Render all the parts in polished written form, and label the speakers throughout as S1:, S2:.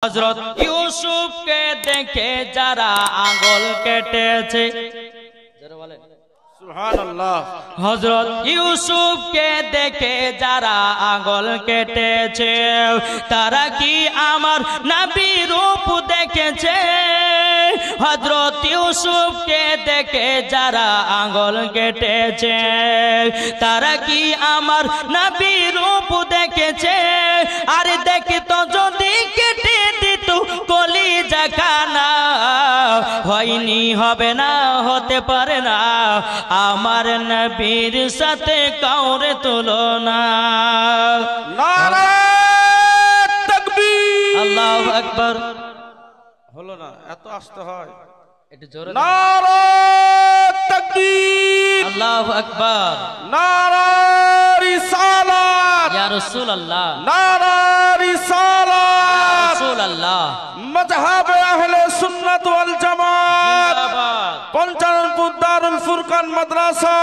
S1: হযরত ইউসুফকে দেখে যারা আঙ্গুল কেটেছে, যারা বলেন সুবহানাল্লাহ, হযরত ইউসুফকে দেখে যারা আঙ্গুল কেটেছে তারা কি আমার নবীর রূপ দেখেছে? হযরত ইউসুফকে দেখে যারা আঙ্গুল কেটেছে তারা কি আমার নবীর রূপ দেখেছে? আরে দেখিত যদি কেটে দিত কলিজা খানা, হয়নি, হবে না, হতে পারে না আমার নবীর সাথে কাউরে তুলনা।
S2: নারে তাকবীর,
S1: আল্লাহু আকবার।
S2: হলো না, এত আসতে হয়,
S1: একটু জোরে।
S2: নারে তাকবীর,
S1: আল্লাহু আকবার।
S2: নারে রিসালাত,
S1: ইয়া রাসূলুল্লাহ,
S2: নারে রিসালাত,
S1: রাসূলুল্লাহ,
S2: মাযহাবে আহলে সুন্নাত ওয়াল জামাত,
S1: জিন্দাবাদ,
S2: পঞ্চাননপুর দারুল ফুরকান মাদ্রাসা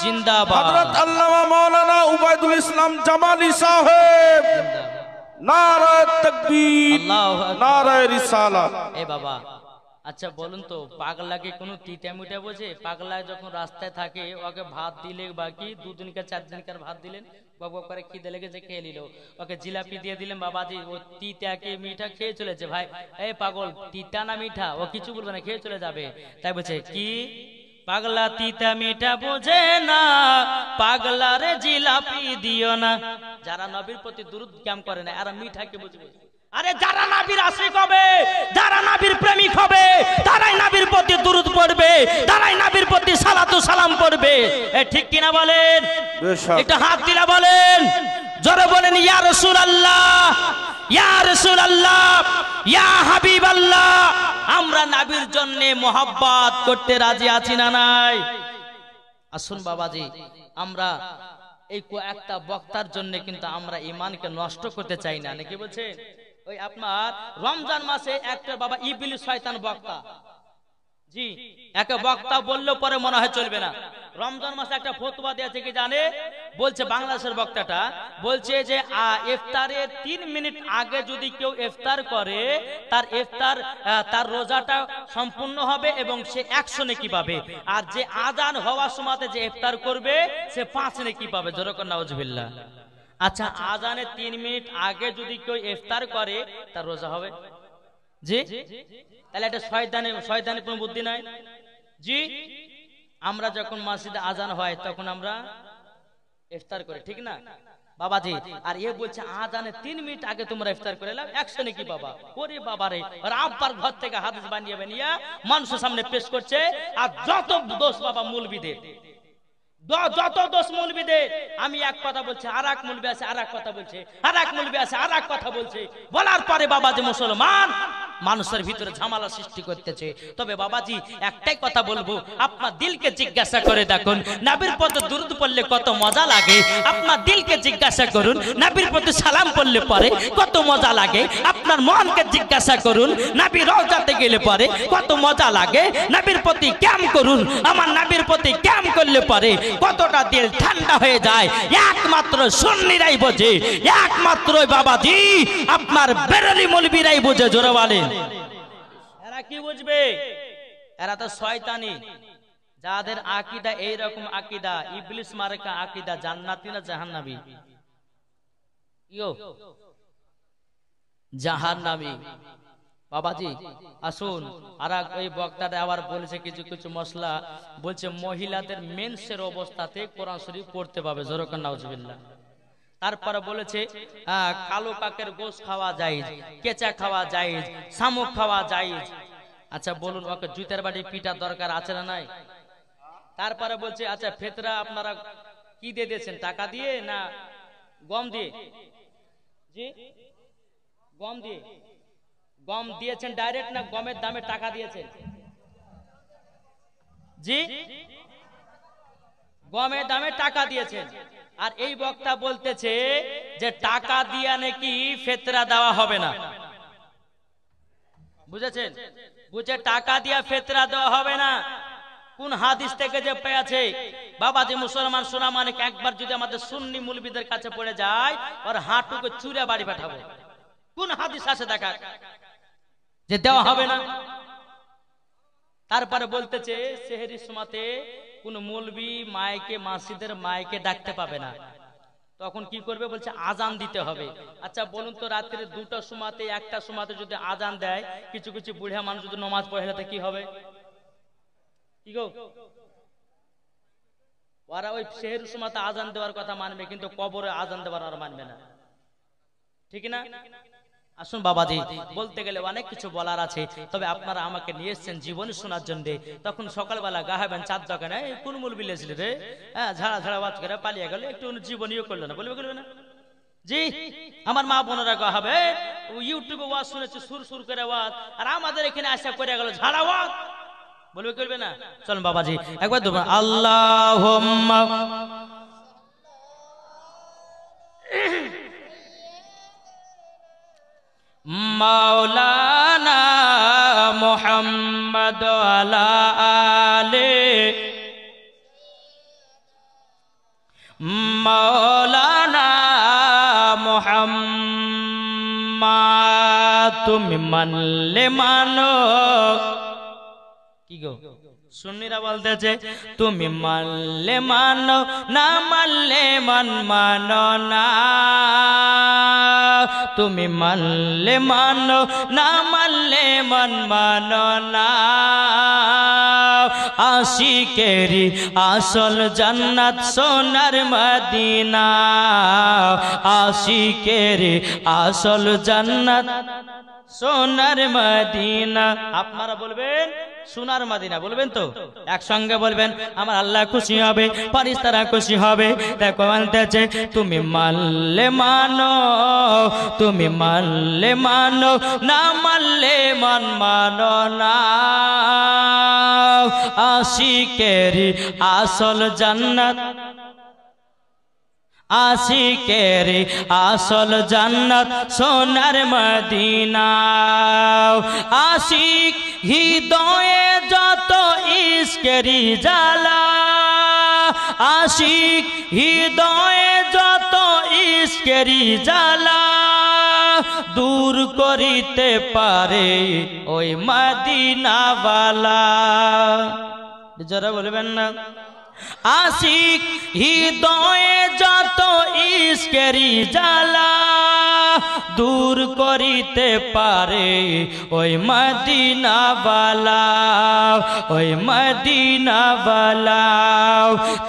S1: জিন্দাবাদ,
S2: হযরত আল্লামা মাওলানা উবাইদুল ইসলাম জামালি সাহেব, নারে তাকবীর,
S1: আল্লাহু আকবার,
S2: নারে রিসালাত।
S1: এ বাবা, আচ্ছা বলুন তো, পাগলাকে কোনো তিতা মিটা বোঝে? পাগলা যখন রাস্তায় থাকে ওকে ভাত দিলে বাকি 2 দিনকার 4 দিনকার ভাত দিলেন, বাবা করে খিদে লেগেছে খেয়ে নিল, ওকে জিলাপি দিয়ে দিলেন, বাবাজি ও তিতাকে মিঠা খেয়ে চলেছে। ভাই এই পাগল, তিতা না মিঠা? ও কিছু বলবে না, খেয়ে চলে যাবে। তাই বলছে কি পাগলা তিতা মিঠা বোঝে না, পাগলারে জিলাপি দিও না। যারা নবীর প্রতি দুরূদ কাম করে না এরা মিঠাকে বুঝবে। আরে যারা নবীর আশিক হবে, যারা নবীর প্রেমিক হবে, তারাই নবীর প্রতি দুরূদ পড়বে, তারাই নবীর প্রতি সালাতু সালাম পড়বে। এ ঠিক কিনা বলেন? এটা হাত দিলা বলেন, জোরে বলেন ইয়া রাসূলুল্লাহ, ইয়া রাসূলুল্লাহ, ইয়া হাবিবাল্লাহ। আমরা নবীর জন্য মোহাব্বত করতে রাজি আছি না নাই? আসুন বাবাজি, আমরা এই কয়েকটা বক্তার জন্য কিন্তু আমরা ঈমানকে নষ্ট করতে চাই না। নাকি বলছে? ওই আপনার রমজান মাসে একটা বাবা ইবলিস শয়তান বক্তা, জি একটা বক্তা বললেও পরে মনে হয় চলবে না। রমজান মাসে একটা ফতোয়া দিয়েছে কি জানে? বলছে বাংলাদেশের বক্তাটা বলছে যে ইফতারের 3 মিনিট আগে যদি কেউ ইফতার করে তার ইফতার তার রোজাটা সম্পূর্ণ হবে এবং সে 100 নেকি পাবে, আর যে আযান হওয়ার সময়তে যে ইফতার করবে সে 5 নেকি পাবে। জোরে করে নাউজুবিল্লাহ। আচ্ছা আযানের 3 মিনিট আগে যদি কেউ ইফতার করে তার রোজা হবে? জি, তাহলে এটা শয়তানি কোনো বুদ্ধি নাই। জি, আমরা যখন মসজিদে আযান হয় তখন আমরা ইফতার করি, ঠিক না বাবাজি? আর এ বলছে আযানের 3 মিনিট আগে তোমরা ইফতার করে নাও, 100 নাকি বাবা। ওরে বাবা রে, আর আব্বার ঘর থেকে হাদিস বানিয়ে বানিয়ে মানুষের সামনে পেশ করছে। আর যত দোষ বাবা মৌলবীদের, যত দোষ মৌলবীদের। আমি এক কথা বলছি, আর এক মৌলবী আছে আর এক কথা বলছে, আর এক মৌলবী আছে আর এক কথা বলছে। বলার পরে বাবাজি মুসলমান মানুষের ভিতরে ঝামেলা সৃষ্টি করতেছে। তবে বাবাজি একটাই কথা বলবো, আপনার দিলকে জিজ্ঞাসা করে দেখুন নবীর প্রতি দুরূদ পড়লে কত মজা লাগে। আপনার দিলকে জিজ্ঞাসা করুন নবীর প্রতি সালাম পড়লে পরে কত মজা লাগে। আপনার মনকে জিজ্ঞাসা করুন নবীর রওজাতে গেলে পরে কত মজা লাগে। নবীর প্রতি ক্যাম করুন, আমার নবীর প্রতি ক্যাম করলে পরে কতটা দিল ঠান্ডা হয়ে যায়। একমাত্র সুন্নিরাই বোঝে, একমাত্র বাবাজি আপনার বেরেলি মৌলবীরাই বোঝে। জোরে বলেন, এরা কি বুঝবে? এরা তো শয়তানি। যাদের আকীদা এইরকম আকীদা, ইবলিস মার্কা আকীদা, জান্নাতি না জাহান্নামী? ইয়ো জাহান্নামী বাবাজি। আসুন, আর ওই বক্তাটা আবার বলেছে কিছু কিছু মশলা, বলছে মহিলাদের মেন্সের অবস্থাতে কোরআন শরীফ পড়তে পাবে। জোরে করে নাউজুবিল্লাহ। তারপরে বলেছে কালো কাকের গোশ খাওয়া জায়েজ, কেঁচা খাওয়া জায়েজ, শামুক খাওয়া জায়েজ। আচ্ছা বলুন ওকে জুতের বাড়ি পিটা দরকার আছে না নাই? তারপরে বলছে আচ্ছা ফেতরা আপনারা কি দিয়ে দিয়েছেন, টাকা দিয়ে না গম দিয়ে? জি, গম দিয়ে। গম দিয়েছেন ডাইরেক্ট না গমের দামে টাকা দিয়েছেন? জি, গমের দামে টাকা দিয়েছেন। আর এই বক্তা বলতেছে যে টাকা দিয়া নাকি ফেতরা দেওয়া হবে না। বুঝেছেন? বুঝে টাকা দিয়া ফেতরা দেওয়া হবে না। কোন হাদিস থেকে যে পেয়েছে বাবাজি মুসলমান সোনা মানিক, একবার যদি আমাদের সুন্নি মুলবিদের কাছে পড়ে যায় ওর হাঁটুকে চুরে বাড়ি পাঠাবো। কোন হাদিস আছে দেখা? যে দেওয়া হবে না। তারপরে বলতেছে সেহরির সময়তে কোন মৌলবি মাইকে মসজিদের মাইকে ডাকতে পাবে না। তখন কি করবে বলছে আজান দিতে হবে। আচ্ছা বলুন তো রাত্রে 2টার সময়তে 1টার সময়তে যদি আজান দেয়, কিছু কিছু বুড়া মানুষ যদি নামাজ পড়ে তাতে কি হবে? কি গো, ওরা ওই সেহরির সময়তে আজান দেওয়ার কথা মানবে, কিন্তু কবরে আজান দেওয়ার আর মানবে না, ঠিক না? আসুন বাবাজি, বলতে গেলে অনেক কিছু বলার আছে, তবে আপনারা আমাকে নিয়ে এসেছেন জীবনী শোনার জন্য। তখন সকালবেলা গাহাবেন চার দোকানে কোন মূল বিলেছিল রে, হ্যাঁ ঝাড়া ঝাড়া বাজ করে পালিয়ে গেল, একটু জীবনীও করলো না, বলবে না? জি আমার মা বোনেরা গাহাবে ইউটিউবে ওয়াজ শুনেছে সুর সুর করে ওয়াজ, আর আমাদের এখানে আশা করে গেল ঝাড়া ওয়াজ, বলবে করবে না? চলুন বাবাজি একবার দেবো আল্লাহুম্মা মাওলানা মুহাম্মদ আলা আলে মাওলানা মুহাম্মদ। তুমি মানলে মানো, কি গো সুন্নিরা বলতেছে তুমি মানলে মানো, না মানলে মানো না। তুমি মানলে মানো, না মানলে মানো না। আশিকেরি আসল জান্নাত সোনার মদিনা, আশিকেরি আসল জান্নাত সোনার মদিনা। আপনারা বলবেন সোনার মদিনা, বলবেন তো? একসঙ্গে বলবেন, আমার আল্লাহ খুশি হবে, ফেরেশতারা খুশি হবে। দেখো বলতেছে তুমি মানলে মানো, তুমি মানলে মানো, না মানলে মানো না। আশিকেরি আসল জান্নাত, আশিকেরি আসল জান্নাত সোনার মদিনা। আশিক হৃদয়ে যত ইশকেরি জ্বালা, আশিক হৃদয়ে যত ইশকেরি জ্বালা, দূর করিতে পারে ওই মদিনাওয়ালা। যারা বলবেন না আশিক হৃদয়ে যত ইশকেরি জ্বালা, দূর করিতে পারে ওই মদিনাওয়ালা, ওই মদিনাওয়ালা।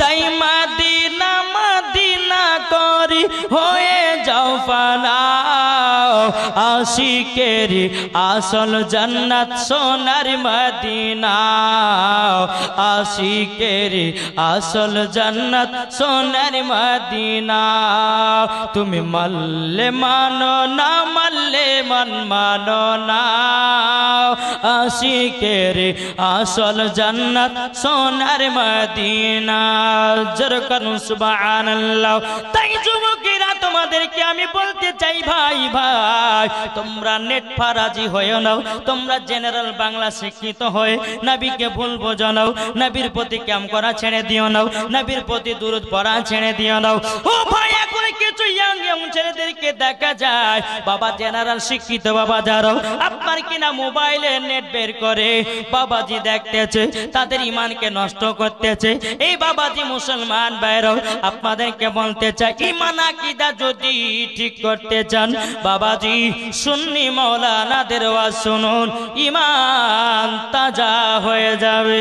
S1: তাই মদিনা মদিনা করি হয়ে যাও ফানা, আশিকেরি আসল জান্নাত সোনার মদিনা, আশিকেরি আসল জান্নাত সোনার মদিনা। তুমি মানলে মানো, না মানলে মানো না। আশিকেরি আসল জান্নাত সোনার মদিনা। জোরে করুন সুবহানাল্লাহ। তাই যুবকেরা তোমাদেরকে আমি বলতে চাই ভাই ভাই, তোমরা নেট ফারাজি হয়ে নাও, তোমরা জেনারেল বাংলা শিক্ষিত হয়ে নবীকে ভুল বোঝো নাও, নবীর প্রতি কাম করা ছেড়ে দিও নাও, নবীর প্রতি দুরূদ পড়া ছেড়ে দিও নাও। ও ভাই এখন কিছু ইয়াং ছেলেদেরকে দেখা যায় বাবা জেনারেল শিক্ষিত বাবা যারা আপনার কিনা মোবাইলে নেট বের করে বাবাজি দেখতেছে, তাদের ইমানকে নষ্ট করতেছে। এই বাবাজি মুসলমান ভাইরা আপনাদেরকে বলতে চাই, ইমান আকীদা যদি ঠিক করতে চান বাবাজি সুন্নি মাওলানাদের ওয়াজ শুনুন, ইমান তাজা হয়ে যাবে,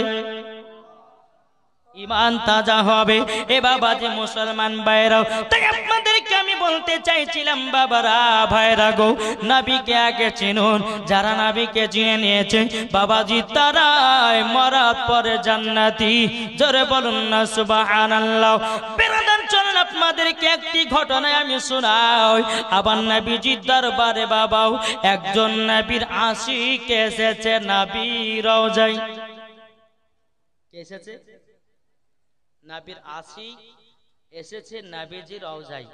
S1: ইমান তাজা হবে। এ বাবাজি মুসলমান ভাইরা, তাই আপনাদেরকে আমি বলতে চাইছিলাম বাবারা ভাইরা গো, নবীকে আগে চিনুন। যারা নবীকে চিনে নিয়েছে বাবাজি তারাই মরার পরে জান্নাতি। জোরে বলুন না সুবহানাল্লাহ। বেরাদার চলেন আপনাদেরকে একটি ঘটনায় আমি শোনাই। আবার নবীজির দরবারে বাবাও একজন নবীর আশিক এসেছে নবীর রওজায়। কে এসেছে? নবীর আশিক এসেছে নবীজির রওজায়।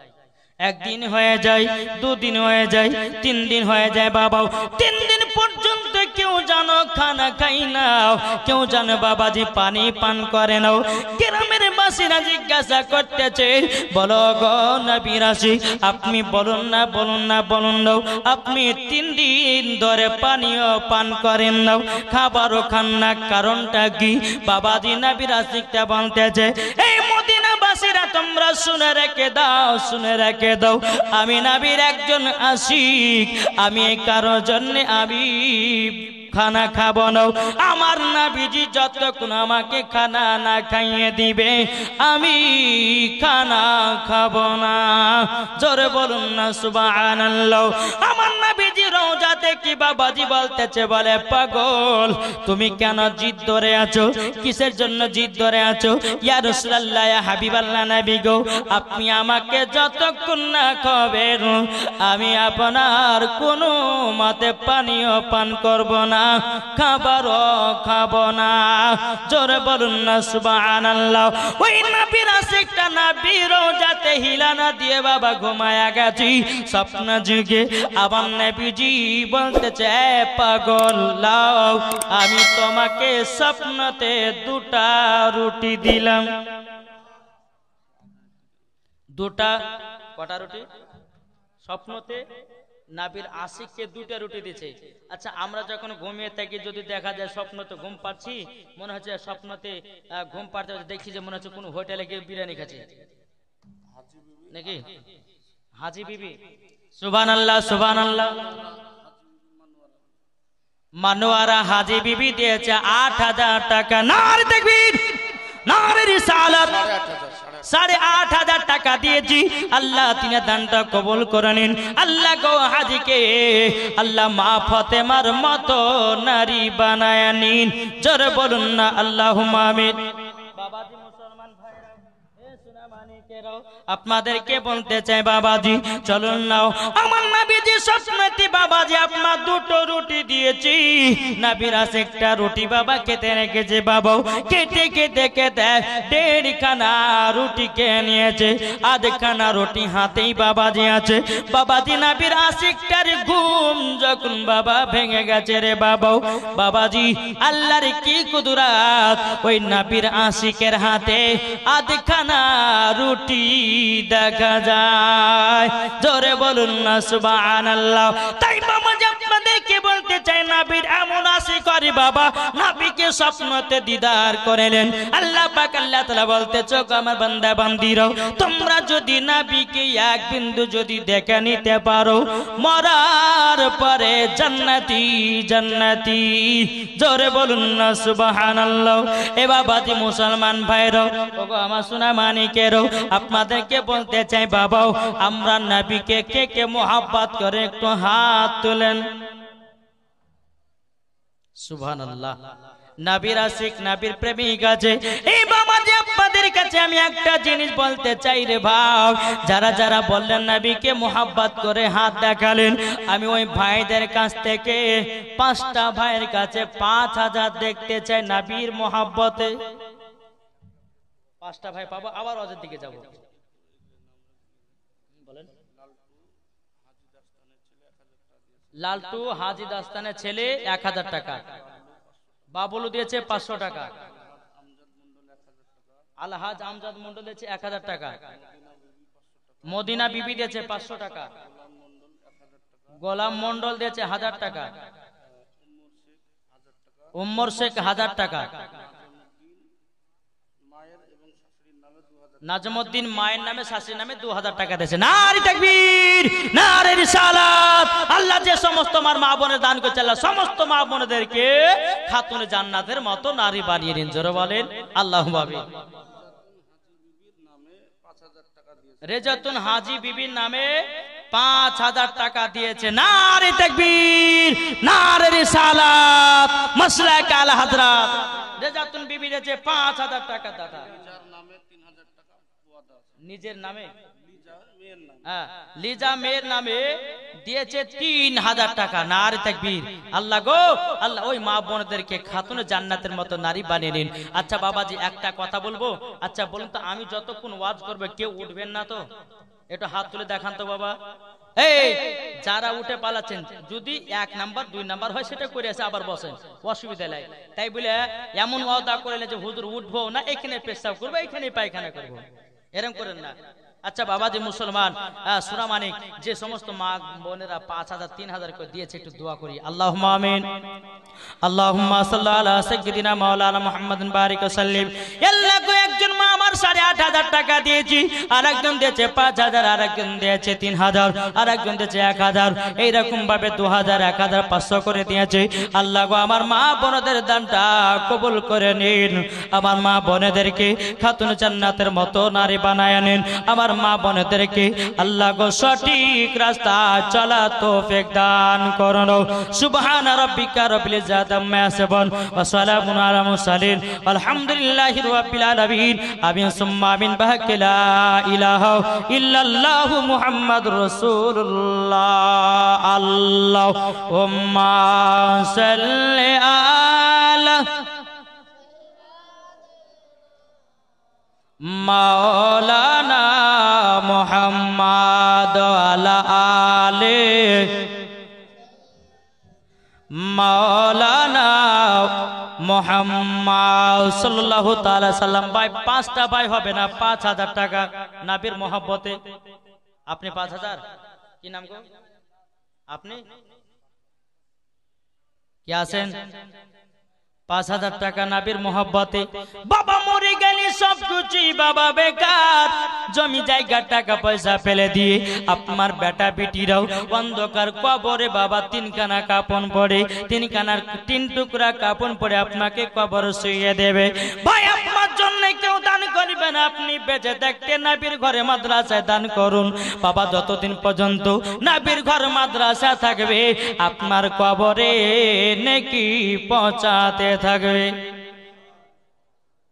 S1: একদিন হয়ে যায়, দুদিন হয়ে যায়, 3 দিন হয়ে যায় বাবাও। 3 দিন পর্যন্ত কেউ জানো খানা খাই না, কেউ জানো বাবাজি পানি পান করে নাও। গ্রামের বাসীরা জিজ্ঞাসা করতেছে, বলো গো নবীর আশিক, আপনি বলুন না বলুন না বলুন না, আপনি 3 দিন ধরে পানিও পান করেন না, খাবারও খান না, কারণটা কি? বাবাজি নবীর আশিকটা বলতেছে, এই মদিনাবাসীরা তোমরা শুনে রেখে দাও, শুনে রেখে দাও, আমি নবীর একজন আশিক, আমি কারোর জন্য আমি খানা খাবো না। আমার নবীজি যতক্ষণ আমাকে খানা না খাইয়ে দিবে আমি খানা খাবো না। জোরে বলুন না সুবহানাল্লাহ। আমার নবীজি রওজাতে কি বাবাজি বলতেছে, বলে পাগল তুমি কেন জিদ ধরে আছো? কিসের জন্য জিদ ধরে আছো? ইয়া রাসূলুল্লাহ, ইয়া হাবিবাল্লাহ নবী গো, আপনি আমাকে যতক্ষণ না খাবেন আমি আপনার কোনো মতে পানিও পান করব না, খাবারও খাবো না। জোরে বলুন না সুবহানাল্লাহ। ওই নবীর আশিকটা নবীর রওজাতে হিলানা দিয়ে বাবা ঘুমায়া গেছি স্বপ্ন যুগে। আমার নবীজি বলতেছে, পাগল লাও আমি তোমাকে স্বপ্নতে 2টা রুটি দিলাম। 2টা কটা রুটি? স্বপ্নতে নবীর আশিককে 2টা রুটি দিয়েছে। আচ্ছা আমরা যখন ঘুমিয়ে থাকি যদি দেখা যায় স্বপ্নতে ঘুম পাচ্ছি, মনে হচ্ছে স্বপ্নতে ঘুম পাড়তে দেখছি যে মনে হচ্ছে কোনো হোটেলে গিয়ে বিরিয়ানি খাচ্ছে নাকি? হাজি বিবি, সুবহানাল্লাহ সুবহানাল্লাহ। মানোয়ারা হাজি বিবি দিয়েছে 8,000 টাকা। নারে তাকবীর, নারে রিসালাত। 8,500 টাকা দিয়েছি। আল্লাহ তিনি দানটা কবুল করে নিন। আল্লাহ গো হাজিকে আল্লাহ মা ফাতেমার মতো নারী বানায় নিন। জোরে বলুন না আল্লাহুম্মা আমিন। বাবাজি মুসলমান ভাইরা, এ সোনামানিকেরাও, আপনাদেরকে বলতে চাই বাবাজি চলুন নাও। আমার নবীজি স্বপ্নতে বাবাজি আপনার 2টো রুটি দিয়েছি। নবীর আশিকটা রুটি বাবা খেতে রেখেছে। বাবা কেটে কেটে কেটে 1.5 খানা রুটি খেয়ে নিয়েছে। 1/2 খানা রুটি হাতেই বাবাজি আছে। বাবাজি নবীর আশিকটার ঘুম যখন বাবা ভেঙে গেছে রে বাবা, বাবাজি আল্লাহর কি কুদরত, ওই নবীর আশিকের হাতে 1/2 খানা রুটি দেখা যায়। জোরে বলুন না সুবহানাল্লাহ। তাই বাবাজি আপনাদেরকে বলতে চাই, নবীর এমন আশিক করে বাবা নবীকে স্বপ্নতে দিদার করেলেন। আল্লাহ পাক আল্লাহ তাআলা বলতেছে, আমার বান্দা বান্দিরা তোমরা যদি নবীকে 1 বিন্দু যদি দেখে নিতে পারো, মরার পরে জান্নাতি জান্নাতি। জোরে বলুন না সুবহানাল্লাহ। এ বাবাজি মুসলমান ভাইরা, ওগো আমার সোনা মানিকেরও, আপনাদেরকে বলতে চাই বাবা আমরা নবীকে কে কে মোহাব্বত করে একটু হাত তোলেন। সুবহানাল্লাহ। নবীর আশিক নবীর প্রেমিক আছে। এই বাবাজি আপনাদের কাছে আমি একটা জিনিস বলতে চাই রে ভাই, যারা যারা বললেন নবীকে মোহাব্বত করে হাত দেখালেন, আমি ওই ভাইদের কাছ থেকে 5টা ভাইয়ের কাছে 5,000 দেখতে চাই নবীর মোহাব্বতে। 5টা ভাই পাবো। আবার ওদের দিকে যাব, বলেন। লালটু হাজি দাস্তানের ছেলে 1,000 টাকা। বাবুলু দিয়েছে 500 টাকা। আলহাজ আমজাদ মন্ডল দিয়েছে 1000 টাকা। মদিনা বিবি দিয়েছে 500 টাকা। গোলাম মন্ডল দিয়েছে 1000 টাকা। উম্মর শেখ 1000 টাকা। নাজমউদ্দিন মায়ের নামে শাশুড়ির নামে 2000 টাকা দিয়েছে। নারে তাকবীর, নারে রিসালাত। আল্লাহ যে সমস্ত আমার মা বোনের দান করেছে, আল্লাহ সমস্ত মা বোনদেরকে খাতুনে জান্নাতের মতো নারী বানিয়ে দিন। জোরে বলেন আল্লাহুম্মা আমিন। রেজাতুন হাজি বিবির নামে 5,000 টাকা দিয়েছে। নারে তাকবীর, নারে রিসালাত। মাসলাক আলা হযরত রেজাতুন বিবি দিয়েছে 5,000 টাকা। দাদা নিজের নামে, হ্যাঁ লিজা মেয়ের নামে দিয়েছে 3,000 টাকা। নারে তাকবীর। আল্লাহ গো আল্লাহ ওই মা বোনদেরকে খাতুনে জান্নাতের মতো নারী বানিয়ে নিন। আচ্ছা বাবাজি একটা কথা বলবো, আচ্ছা বলুন তো আমি যতক্ষণ ওয়াজ করবে কেউ উঠবেন না তো? একটু হাত তুলে দেখান তো বাবা। এই যারা উঠে পালাচ্ছেন, যদি 1 নাম্বার 2 নাম্বার হয় সেটা করে আসে আবার বসেন, অসুবিধা নাই। তাই বলে এমন ওয়াদা করলেন যে হুজুর উঠবো না, এখানে পেশাব করবো, এখানে পায়খানা করবো, এরকম করেন না। আচ্ছা বাবা যে মুসলমান সুরামানিক যে সমস্ত মা বোনেরা 5000 3000 করে দিয়েছে, একটু দোয়া করি। আল্লাহুম্মা আমিন। আল্লাহুম্মা সাল্লি আলা সাইয়্যিদিনা মাওলানা মুহাম্মাদিন বারিক ওয়া সাল্লিম। আল্লাহ গো, একজন মা আমার 8500 টাকা দিয়েছি, আরেকজন দিয়েছে 5000, আরেকজন দিয়েছে 3000, আরেকজন দিয়েছে 1000, এইরকম ভাবে 2000 1500 করে দিয়েছে। আল্লাহ গো, আমার মা বোনদের দানটা কবুল করে নিন। আমার মা বোনেদেরকে খাতুন জান্নাতের মতো নারী বানায় নিন। আমার মা বোনেদেরকে আল্লাহ গো সঠিক রাস্তা চলা তৌফিক দান করুন। সুবহান রাব্বিকা রাব্বিল ইজ্জাতি আম্মা ইয়াসিফুন ওয়া সালামুন আলাল মুরসালিন আলহামদুলিল্লাহি রাব্বিল আলামিন। আমিন সুম্মা আমিন। বাহাক্কি লা ইলাহা ইল্লাল্লাহু মুহাম্মাদুর রাসূলুল্লাহ। আল্লাহুম্মা সাল্লি আলা মাওলানা মুহাম্মাদ আলা আলে মাওলানা মুহাম্মাদ সাল্লাল্লাহু তাআলা সাল্লাম। ভাই 5টা ভাই হবে না, 5000 টাকা নবীর মহব্বতে। আপনি 5000, কি নাম গো আপনি, কি আছেন? 5000 টাকা নবীর মহব্বতে। বাবা মরে গেলে সব কিছুই বাবা বেকার, জমি জায়গা টাকা পয়সা ফেলে দিয়ে আপনার বেটা বেটিরাও অন্ধকার কবরে বাবা 3 খানা কাপন পড়ে, 3 টুকরা কাপন পড়ে আপনাকে কবর শুইয়ে দেবে। ভাই আপনার জন্য কেউ দান করবে না, আপনি বেঁচে থাকতে নবীর ঘরে মাদ্রাসায় দান করুন। বাবা যতদিন পর্যন্ত নবীর ঘর মাদ্রাসা থাকবে, আপনার কবরে নেকি পৌঁছাতে থাকবে।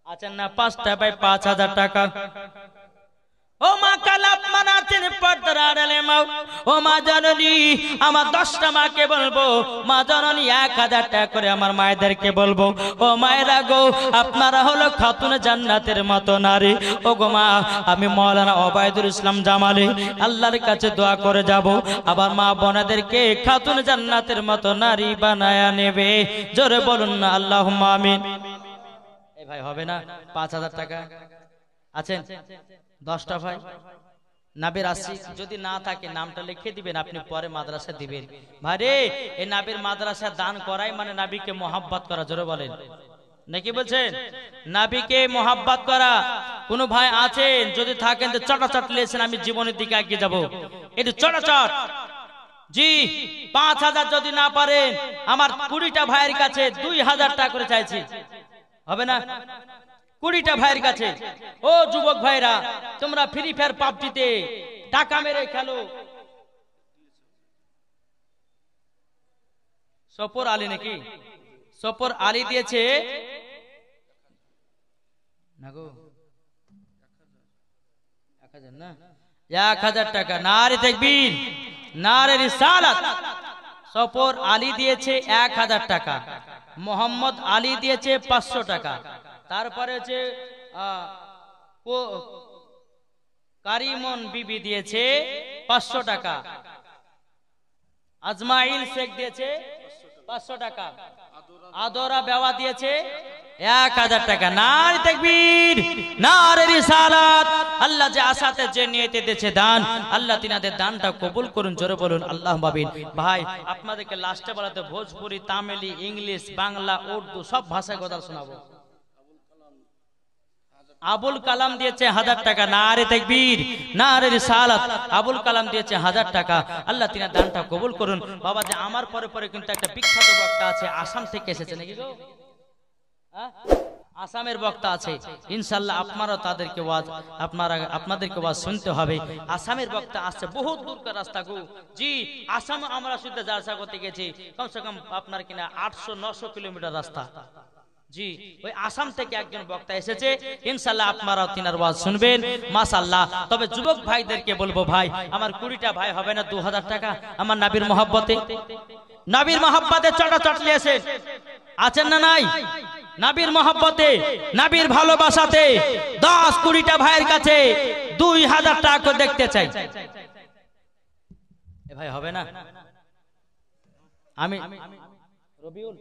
S1: আচ্ছা না, 5টা ভাই 5000 টাকা। ও মা কালাপ মানাতেন পর্দার আড়ালে মা, ও মা জননী, আমার 10টা মাকে বলবো মা জননী 1000 টাকা করে আমার মায়েদেরকে বলবো, ও মায়েরা গো, আপনারা হলো খাতুন জান্নাতের মতো নারী। ও গো মা, আমি মাওলানা ওবায়দুল ইসলাম জামালি আল্লাহর কাছে দোয়া করে যাব, আবার মা বোনেদেরকে খাতুন জান্নাতের মতো নারী বানায়া নেবে। জোরে বলুন না আল্লাহুম্মা আমিন। এই ভাই হবে না, 5000 টাকা আছেন? 10টা ভাই নাবির আসি, যদি না থাকে নামটা লিখে দিবেন, আপনি পরে মাদ্রাসা দিবেন। ভাই রে, এই নাবির মাদ্রাসা দান করাই মানে নাবিকে মোহাব্বত করা। জোরে বলেন নাকি বলছেন? নাবিকে মোহাব্বত করা। কোন ভাই আছেন যদি থাকেন তো চটাচট লেছেন, আমি জীবনের দিকে এগিয়ে যাব, একটু চটাচট। জি 5000 যদি না পারেন, আমার 20টা ভাইয়ের কাছে 2000 টাকা করে চাইছি, হবে না? 20টা ভাইয়ের কাছে। ও যুবক ভাইরা, তোমরা ফ্রি ফায়ার পাবজিতে টাকা মেরে খেলো। সফর আলী নাকি? সফর আলী দিয়েছে না গো 1000 না, 1000 টাকা। নারে তাকবীর, নারে রিসালাত। সফর আলী দিয়েছে 1000 টাকা, মোহাম্মদ আলী দিয়েছে 500 টাকা, তারপরে হচ্ছে কারিমন বিবি দিয়েছে 500 টাকা, আজমাইল শেখ দিয়েছে 500 টাকা, আদরা বেওয়া দিয়েছে 1000 টাকা। নারে তাকবীর, নারে রিসালাত। আল্লাহ যে আশাতে যে নিয়তে দিয়েছে দান, আল্লাহ তিনাদের দানটা কবুল করুন। জোরে বলুন আল্লাহুম্মা আমিন। ভাই আপনাদেরকে লাস্টে বলাতে ভোজপুরি, তামিলি, ইংলিশ, বাংলা, উর্দু সব ভাষায় কথা শোনাবো। আবুল কালাম দিয়েছে 1000 টাকা। নারে তাকবীর, নারে রিসালাত। আবুল কালাম দিয়েছে 1000 টাকা। আল্লাহ তিনার দানটা কবুল করুন। বাবা যে আমার পরে পরে কিন্তু একটা বিখ্যাত বক্তা আছে, আসাম থেকে এসেছে নাকি গো? আসামের বক্তা আছে, ইনশাআল্লাহ আপনারা তাদেরকে ওয়াজ আপনাদেরকে ওয়াজ শুনতে হবে। আসামের বক্তা আসছে, বহুত দূরকার রাস্তা গো। জি আসাম আমরা শুদ্ধ জালসা করতে গেছি, কমসে কম আপনার কিনা 800-900 কিলোমিটার রাস্তা। জি ওই আসাম থেকে একজন বক্তা এসেছে, ইনশাআল্লাহ আপনারাও তিনার ওয়াজ শুনবেন। মাশাআল্লাহ। তবে যুবক ভাইদেরকে বলবো, ভাই আমার 20টা ভাই হবে না, 2000 টাকা আমার নবীর মহব্বতে। নবীর মহব্বতে চটাচট লিয়েছেন, আছেন না নাই? নাবির মহব্বতে, নাবির ভালোবাসাতে 10-20টা ভাইয়ের কাছে 2000 টাকা করে দেখতে চাই। এ ভাই হবে না? আমি রবিউল,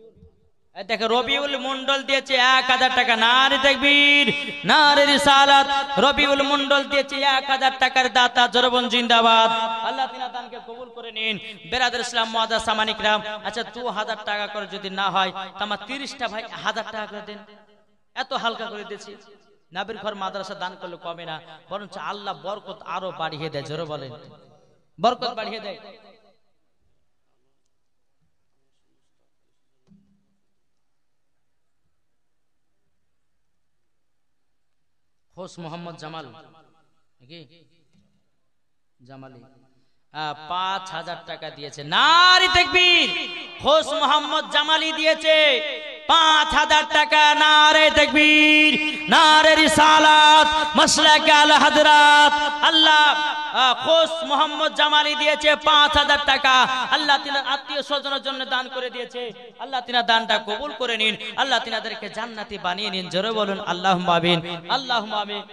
S1: দেখো রবিউল মন্ডল দিয়েছে 1000 টাকা। নারে তাকবীর, নারে রিসালাত। রবিউল মন্ডল দিয়েছে 1000 টাকার দাতা। জোরবন জিন্দাবাদ। আল্লাহ তিনা দানকে কবুল করে নিন। বেরাদার ইসলাম মুআজ্জাজ সামানি کرام, আচ্ছা 2000 টাকা করে যদি না হয় তো আমার 30টা ভাই 1000 টাকা করে দেন। এত হালকা করে দিয়েছি। নাবির ঘর মাদ্রাসা দান করলে কমে না, বরঞ্চ আল্লাহ বরকত আরো বাড়িয়ে দেয়। জোরে বলেন, বরকত বাড়িয়ে দেয়। হোস মোহাম্মদ জামাল নাকি জামালি 5000 টাকা দিয়েছে। নারে তাকবীর। হোস মোহাম্মদ জামালি দিয়েছে 5000 টাকা। নারে তাকবীর, নারে রিসালাত, মাসলাক আল হযরত। আল্লাহ হোস মোহাম্মদ জামালি দিয়েছে 5000 টাকা। আল্লাহ তিনার আত্মীয় স্বজনের জন্য দান করে দিয়েছে। আল্লাহ তিনা দানটা কবুল করে নিন। আল্লাহ তিনাদেরকে জান্নাতি বানিয়ে নিন। জোরে বলুন আল্লাহুম্মা আমিন, আল্লাহুম্মা আমিন।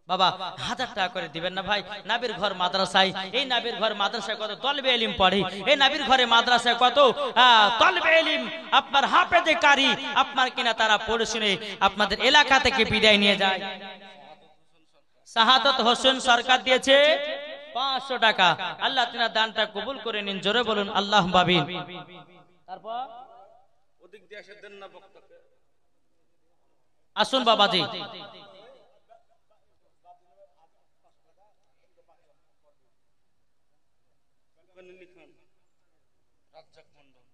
S1: বাবা 1000 টাকা করে দিবেন না ভাই? নাবির ঘর মাদ্রাসায়, এই নাবির ঘর মাদ্রাসায় কত তলবে ইলম পড়ে। এই নাবির ঘরে মাদ্রাসায় কত তলবে ইলম, আপনার হাফেজে কারি আপনার কিনা তারা পড়ে শুনে আপনাদের এলাকা থেকে বিদায় নিয়ে যায়। শাহাদত হোসেন সরকার দিয়েছে 500 টাকা। আল্লাহ তিনার দানটা কবুল করে নিন। জোরে বলুন আল্লাহুম্মা আমিন। তারপর ওদিক দিয়ে এসে দেন না বক্তাকে। আসুন বাবাজি।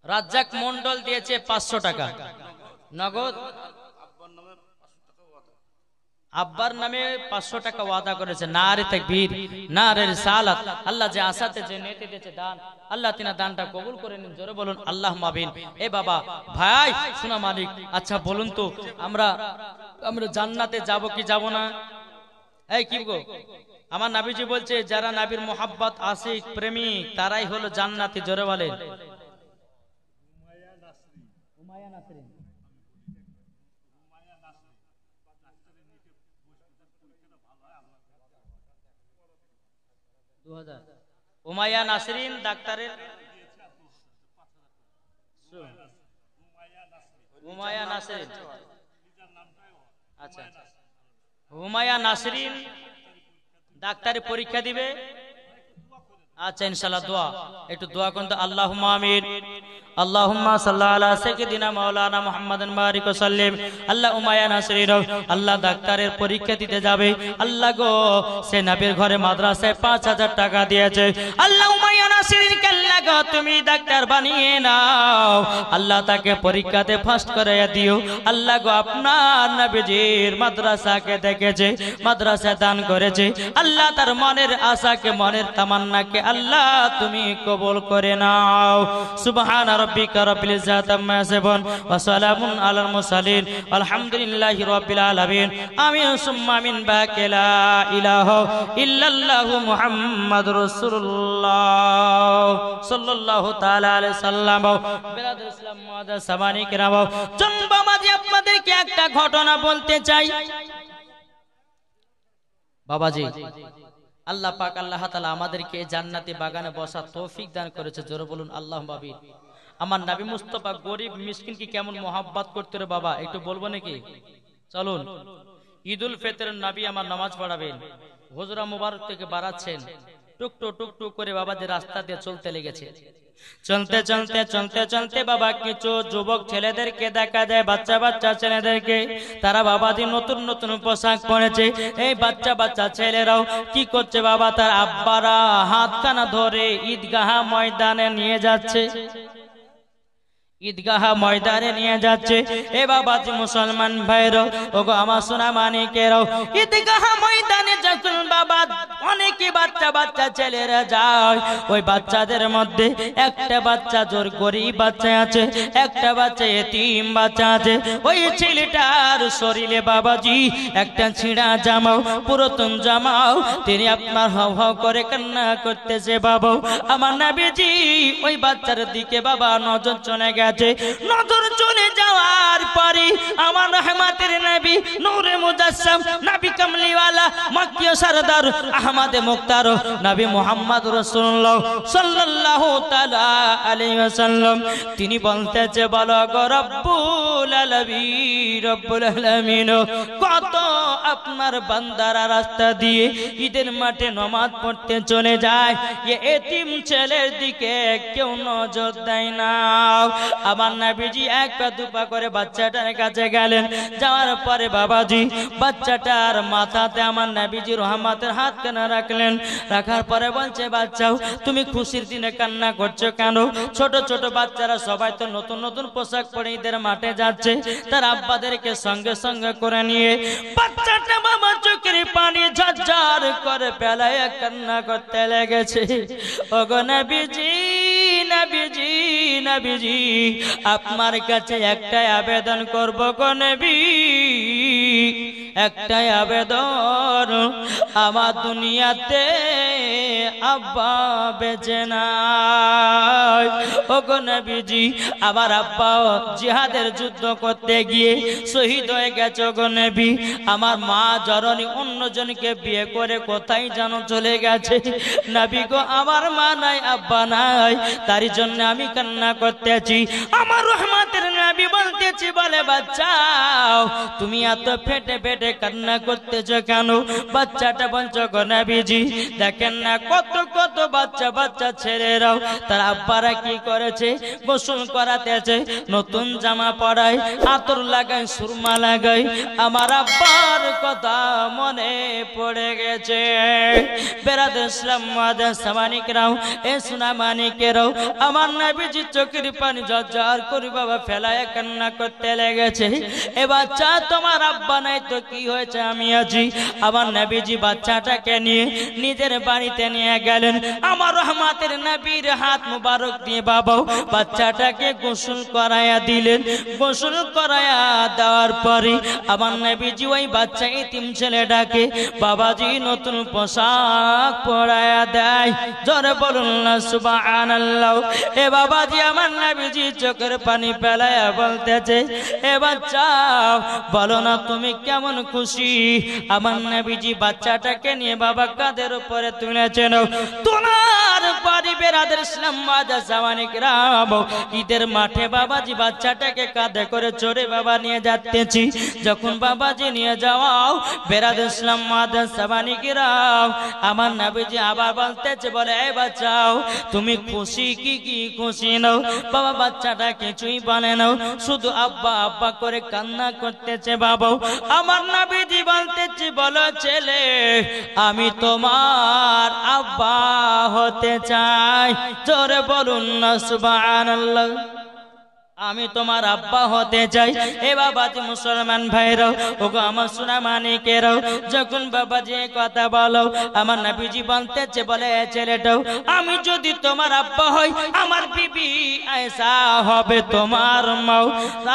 S1: রাজ্জাক মন্ডল দিয়েছে 500 টাকা নগদ। আব্বার নামে 500 টাকা ওয়াদা করেছে। নারে তাকবীর, নারে রিসালাত। আল্লাহ যে আসাতে যে নেতে দিয়েছে দান, আল্লাহ তিনা দানটা কবুল করে নিন। জোরে বলুন আল্লাহুম্মা আমিন। এ বাবা ভাই সোনা মালিক, আচ্ছা বলুন তো আমরা জান্নাতে যাব কি যাব না? এই কি গো, আমার নবীজি বলছে যারা নবীর মোহাব্বত আশিক প্রেমিক তারাই হলো জান্নাতি। জোরে বলেন। উমাইয়া নাসরিন ডাক্তারের, উমাইয়া নাসরিন, আচ্ছা উমাইয়া নাসরিন ডাক্তারি পরীক্ষা দিবে। আচ্ছা ইনশাআল্লাহ দোয়া, একটু দোয়া করুন তো। আল্লাহুম্মা আমিন। আল্লাহুম্মা সাল্লি আলা সাইয়্যিদিনা মাওলানা মুহাম্মাদিন বারিক ওয়া সাল্লিম। আল্লাহ উমাইয়া নাসরিন আল্লাহ ডাক্তারের পরীক্ষা দিতে যাবে। আল্লাহ গো সে নবীর ঘরে মাদ্রাসায় 5000 টাকা দিয়েছে। আল্লাহ উমাইয়া নাসরিনকে আল্লাহ গো তুমি ডাক্তার বানিয়ে নাও। আল্লাহ তাকে পরীক্ষাতে ফার্স্ট করাইয়া দিও। আল্লাহ গো আপনার নবীজির মাদ্রাসাকে দেখেছে, মাদ্রাসায় দান করেছে। আল্লাহ তার মনের আশাকে, মনের তামান্নাকে আল্লাহ তুমি কবুল করে নাও। সুবহান রাব্বিকা রাব্বিল ইজ্জাতি আম্মা ইয়াসিফুন ওয়া সালামুন আলাল মুরসালিন আলহামদুলিল্লাহি রাব্বিল আলামিন। আমিন সুম্মা আমিন। বাকা লা ইলাহা ইল্লাল্লাহু মুহাম্মাদুর রাসূলুল্লাহ সাল্লাল্লাহু তাআলা আলাইহি সাল্লাম। বেরাদার ইসলাম মুআজ্জাজ সামানি کرام, চলবা মাঝে আপনাদেরকে একটা ঘটনা বলতে চাই। বাবাজি আল্লাহ পাক আল্লাহ তাআলা আমাদেরকে জান্নাতি বাগানে বসার তৌফিক দান করেছে। জোরে বলুন আল্লাহুম্মা আমিন। আমার নবী মুস্তাফা গরিব মিসকিন কি কেমন মোহাব্বত করতে রে বাবা, একটু বলবো নাকি? চলুন। ঈদুল ফিতরের নবী আমার নামাজ পড়াবেন, হুজরা মুবারক থেকে বাড়াচ্ছেন, টুকটুক টুকটুক করে বাবাজি রাস্তা দিয়ে চলতে লেগেছে। চলতে চলতে চলতে চলতে বাবা কিছু যুবক ছেলেদেরকে দেখা যায়, বাচ্চা বাচ্চা ছেলেদেরকে, তারা বাবাজি নতুন নতুন পোশাক পরেছে। এই বাচ্চা বাচ্চা ছেলেরাও কি করছে বাবা, তার আব্বারা হাতখানা ধরে ঈদগাহ ময়দানে নিয়ে যাচ্ছে, ঈদগাহ ময়দানে নিয়ে যাচ্ছে। এ বাবাজি মুসলমান ভাইরা, ওগো আমার সোনা মানিকেরাও, ঈদগাহ ময়দানে যখন বাবা অনেকে বাচ্চা বাচ্চা ছেলেরা যায়, ওই বাচ্চাদের মধ্যে একটা বাচ্চা জোর গরিব বাচ্চা আছে, একটা বাচ্চা এতিম বাচ্চা আছে। ওই ছেলেটার শরীরে বাবাজি একটা ছিঁড়া জামাও, পুরাতন জামাও, তিনি আপনার হাও হাও করে কান্না করতেছে। বাবা আমার নবীজি ওই বাচ্চার দিকে বাবা নজর চলে গেল। গেছে। নজর চলে যাওয়ার পরে আমার রহমতের নবী নূরে মুজাসসাম নবী কামলিওয়ালা মক্কি সরদার আহমদে মুক্তার নবী মুহাম্মদ রাসূলুল্লাহ সাল্লাল্লাহু তাআলা আলাইহি ওয়াসাল্লাম তিনি বলতেছে, বলো গো রব্বুল আলামিন, রব্বুল আলামিন কত আপনার বান্দারা রাস্তা দিয়ে ঈদের মাঠে নামাজ পড়তে চলে যায়, এতিম ছেলের দিকে কেউ নজর দেয় না। আমার নবীজি এক পা দুপা করে বাচ্চাটার কাছে গেলেন, যাওয়ার পরে বাবাজি বাচ্চাটার মাথাতে আমার নবীজি রহমতের হাত কেন রাখলেন, রাখার পরে বলছে, বাচ্চাও তুমি খুশির দিনে কান্না করছো কেন? ছোট ছোট বাচ্চারা সবাই তো নতুন নতুন পোশাক পরে ঈদের মাঠে যাচ্ছে, তার আব্বাদেরকে সঙ্গে সঙ্গে করে নিয়ে বাচ্চাটা বাবা চোখের পানি ঝরঝর করে পেলায় কান্না করতে লেগেছে। ওগো নবীজি, নবীজি, নবীজি আপনার কাছে একটাই আবেদন করব গো নবী, একটাই আবেদন, আমার দুনিয়াতে আব্বা বেঁচে নাই। ওগো নবীজি আমার আব্বা জিহাদের যুদ্ধ করতে গিয়ে শহীদ হয়ে গেছে। ওগো নবী আমার মা জননী অন্যজনকে বিয়ে করে কোথায় যেন চলে গেছে। নবী গো আমার মা নাই, আব্বা নাই, তারই জন্য আমি কান্না করতেছি। আমার রহমতের নবী বলতেছি, বলে বাচ্চাও তুমি এত ফেটে ফেটে কান্না করতেছো কেন? বাচ্চাটা বলছো, গো নবীজি দেখেন না কত কত বাচ্চা বাচ্চা ছেলেরাও তার আব্বারা কি করেছে, গোসল করাতেছে, নতুন জামা পরায়, আতর লাগায়, সুরমা লাগায়, আমার আব্বার কথা মনে পড়ে গেছে। বেরাদের ইসলাম মাদার সামানিকরাও এ সোনা মানিকেরাও আমার নবীজি চোখের পানি ঝরঝর করে বাবা ফেলায় কান্না করতে লেগেছে। এ বাচ্চা তোমার আব্বা নাই তো কি হয়েছে, আমি আছি। আমার নবীজি বাচ্চাটাকে নিয়ে নিজের বাড়িতে নিয়ে গেলেন। আমার রহমতের নবীর হাত মুবারক দিয়ে বাবা বাচ্চাটাকে গোসল করায়া দিলেন। গোসল করায়া দেওয়ার পরে আমার নবীজি ওই বাচ্চা ইতিম ছেলেটাকে বাবাজি নতুন পোশাক পরায়া দেয়। জোরে বলুন না সুবহানাল্লাহ। এ বাবাজি আমার নবীজি চোখের পানি ফেলায়া বলতেছে, এ বাচ্চা বলো না তুমি কেমন খুশি? আমার নবীজি বাচ্চাটাকে নিয়ে বাবা কাঁধের উপরে তুলেছেন। তোলার পরে বেরাদের ইসলাম মাদার জামানিকরাম ঈদের মাঠে বাবাজি বাচ্চাটাকে কাঁধে করে চড়ে বাবা নিয়ে যাচ্তেছি। যখন বাবাজি নিয়ে যাওয়াও বেরাদের ইসলাম মাদার জামানিকরাম আমার নবীজি আবার বলতেছে, বলে এই বাচ্চাও তুমি খুশি কি কি খুশি নাও? বাবা বাচ্চাটা কিছুই বলে নাও, শুধু আব্বা আব্বা করে কান্না করতেছে। বাবা আমার নবীজি বলতেছে, বলো ছেলে আমি তোমার আব্বা হতে চাই। জোরে বলুন না সুবহানাল্লাহ। আমি তোমার আব্বা হতে চাই। এ বাবাজি মুসলমান ভাইরাও ওগো আমার সোনা মানিকেরাও যখন বাবাজি কথা বলো আমার নবীজি বলতেছে, বলে ছেলেটাও আমি যদি তোমার আব্বা হই আমার বিবি আয়েশা হবে তোমার মাও,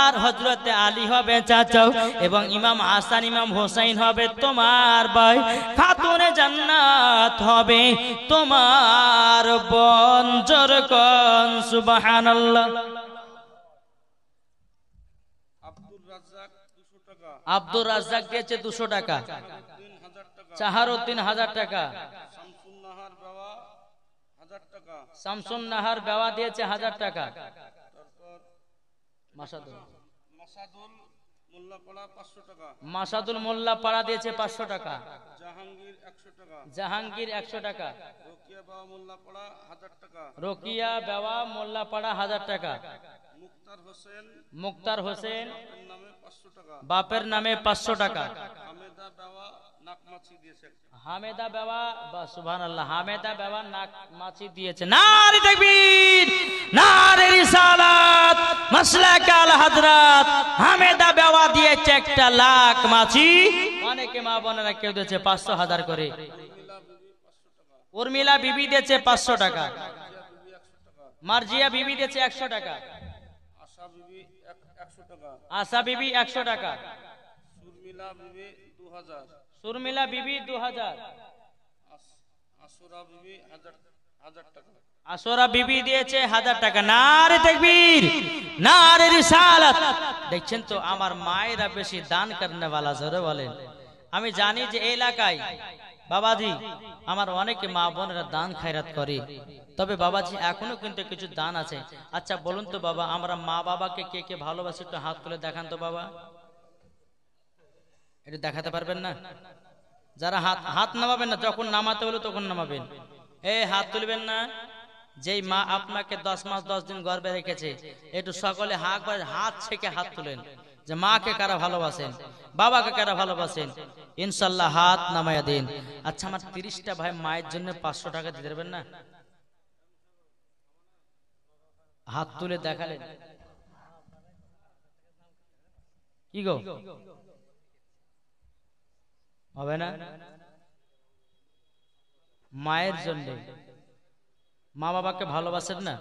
S1: আর হযরতে আলী হবে চাচাও, এবং ইমাম হাসান ইমাম হোসেন হবে তোমার ভাই, খাতুনে জান্নাত হবে তোমার বোন। জোরে কোন সুবহানাল্লাহ। আব্দুর রাজ্জাক দিয়েছে 200 টাকা, চাহারউদ্দিন 1000 টাকা, শামসুন নাহার বেওয়া দিয়েছে 1000 টাকা, মাসাদুল মোল্লা পাড়া দিয়েছে 500 টাকা, জাহাঙ্গীর 100 টাকা, রোকিয়া বেওয়া মোল্লা পাড়া 1000 টাকা, মুক্তার হোসেন বাপের নামে 500 টাকা, হামেদা বেওয়া সুবহানাল্লাহ হামেদা বেওয়া নাক মাছি দিয়েছে। নারে তাকবীর, নারে রিসালাত, মাসলাক আল হযরত হামেদা বেওয়া দিয়েছে 1 লাখ মাছি। অনেকে মা বোনেরা কেউ দিয়েছে 500,000 করে। উর্মিলা বিবি দিয়েছে 500 টাকা, মার্জিয়া বিবি দিয়েছে 100 টাকা, আশা বিবি 100 টাকা, সুরমিলা বিবি 2000, আসরা বিবি দিয়েছে 1000 টাকা। নারে তাকবীর, নারে রিসালাত। দেখছেন তো আমার মায়েরা বেশি দান করনে वाला, জোরে বলেন। আমি জানি যে এই এলাকায় বাবাজি আমার অনেকে মা বোনেরা দান খায়রাত করে, তবে বাবাজি এখনো কিন্তু কিছু দান আছে। আচ্ছা বলুন তো বাবা, আমরা মা বাবাকে কে কে ভালোবাসি একটু হাত তুলে দেখান তো বাবা, এটা দেখাতে পারবেন না? যারা হাত নামাবেন না, যখন নামাতে হলো তখন নামাবেন, এই হাত তুলবেন না। যেই মা আপনাকে 10 মাস 10 দিন গর্ভে রেখেছে, একটু সকলে হাত ছেকে হাত তুলেন যে মাকে কারা ভালোবাসেন, বাবাকে কারা ভালোবাসেন, ইনশাল্লাহ হাত নামায়া দিন। আচ্ছা আমার 30টা ভাই মায়ের জন্য 500 টাকা দিতে দেবেন না? হাত তুলে দেখালেন কি গো, হবে না? মায়ের জন্য, মা বাবাকে ভালোবাসেন না?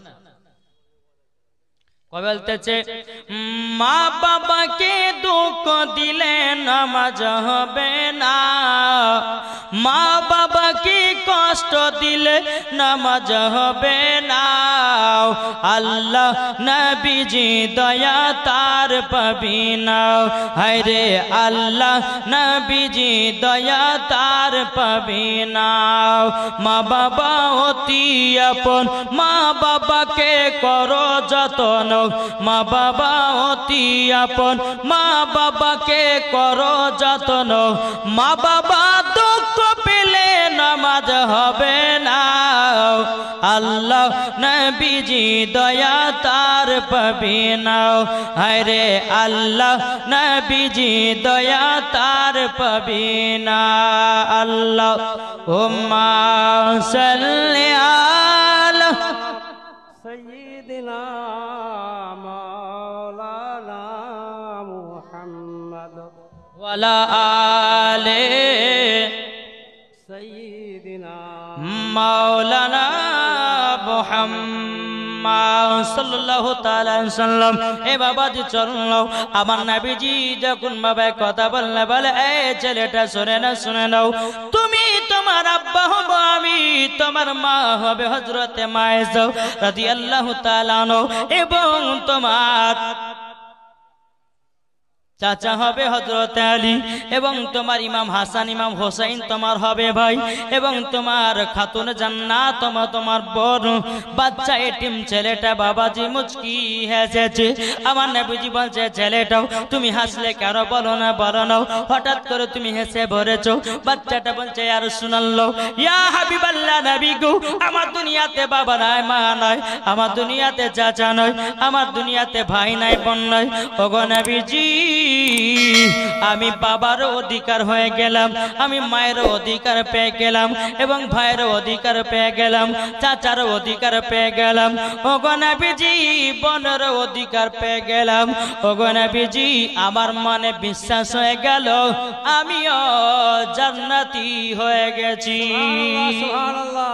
S1: কবে বলতেছে মা বাবাকে দুঃখ দিলে নামাজ হবে না, মা বাবাকে কষ্ট দিলে নামাজ হবে না। আল্লাহ নবীজি দয়া তার পাবি না, হায় রে আল্লাহ নবীজি দয়া তার পাবি না। মা বাবা অতি আপন, মা বাবাকে করো যতন, মা বাবা অতি আপন, মা বাবাকে করো যতন। মা বাবা দুঃখ পেলে নামাজ হবে না, আল্লাহ নবীজি দয়া তার পাবি না, হায় রে আল্লাহ নবীজি দয়া তার পাবি না। আল্লাহ হুম্মা সাল্লি আলা
S3: সাইয়্যিদিনা মাওলানা মুহাম্মদ
S1: ওয়ালা আলে
S3: সাইয়্যিদিনা
S1: মাওলানা মুহাম্মদ সাল্লাল্লাহু তাআলা আলাইহি সাল্লাম। এ বাবাজি চলুন, আমার নবীজি যখন বাবা কথা বললে বলে এই ছেলেটা শুনে নাও, তুমি তোমার আব্বা হবো, আমি তোমার মা হবে হযরতে মায়েজা রাদিয়াল্লাহু তাআলা আনহু, এবং তোমার চাচা হবে হযরতে আলী, এবং তোমার ইমাম হাসান ইমাম হোসেন তোমার হবে ভাই, এবং তোমার খাতুন জান্নাত তোমার বড় বাচ্চা এতিম ছেলেটা বাবাজি মুচকি হেসেছে। আমার নবীজি বলছে ছেলেটাও তুমি হাসলে কেন, বলো না হঠাৎ করে তুমি হেসে ভরেছো। বাচ্চাটা বলছে ইয়া রাসূলুল্লাহ, ইয়া হাবিবাল্লাহ নবী গো, আমার দুনিয়াতে বাবা নাই মা নাই, আমার দুনিয়াতে চাচা নাই, আমার দুনিয়াতে ভাই নাই বোন নাই। ওগো নবীজি আমি বাবার অধিকার হয়ে গেলাম, আমি মায়ের অধিকার পেয়ে গেলাম, এবং ভাইয়ের অধিকার পেয়ে গেলাম, চাচার অধিকার পেয়ে গেলাম, ওগো নবীজি বোনের অধিকার পেয়ে গেলাম। ওগো নবীজি আমার মনে বিশ্বাস হয়ে গেল আমিও জান্নাতি হয়ে গেছি।
S3: সুবহানাল্লাহ।